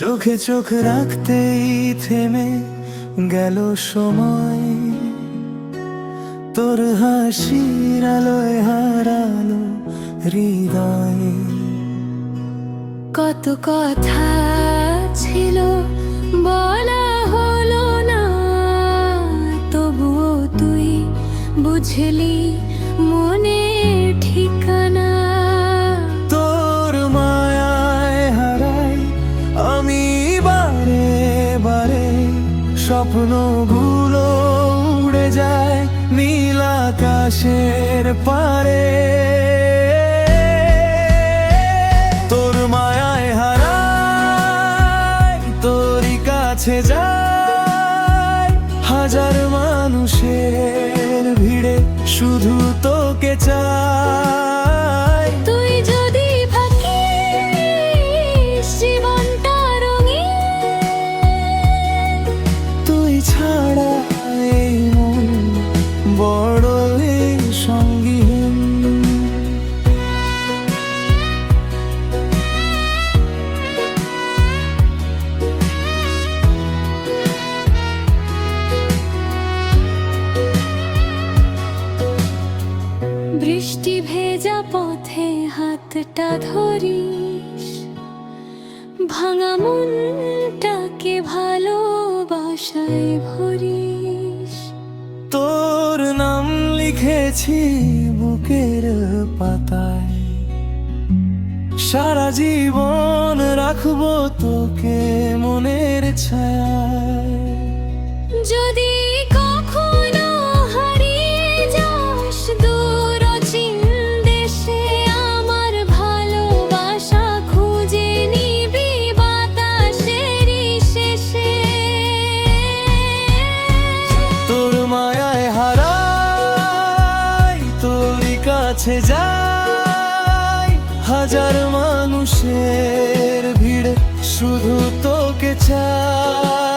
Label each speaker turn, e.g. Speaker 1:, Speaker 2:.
Speaker 1: চোখে চোখ রাখতেই থেমে গেল সময়, তোর হাসির আলোয় হারালো হৃদয়।
Speaker 2: কত কথা ছিল বলা হলো না, তবুও তুই বুঝলি মনের ঠিকানা।
Speaker 1: তোর মায়ায় হারাই আমি বারে বারে, স্বপ্নগুলো উড়ে যায় নীল আকাশের পারে। তোর মায়ায় হারাই তোরই কাছে যাই, হাজার মানুষের ভিড়ে শুধু তোকে চাই।
Speaker 2: তুই যদি থাকিস জীবনটা রঙিন,
Speaker 1: তুই ছাড়া এই মন বড়ই সঙ্গীহীন।
Speaker 2: বৃষ্টি ভেজা পথে হাতটা ধরিস, ভাঙা মনটাকে ভালোবাসায় ভরিস।
Speaker 1: তোর নাম লিখেছি বুকের পাতায়, সারা জীবন রাখবো তোকে মনের ছায়ায়।
Speaker 2: যদি কখনো হারিয়ে যাস দূর অচিন দেশে, আমার ভালোবাসা খুঁজে নিবি বাতাসেরই শেষে।
Speaker 1: তোর মায়ায় হারাই তোরই কাছে যাই, হাজার মানুষের ভিড়ে শুধু তোকে চাই।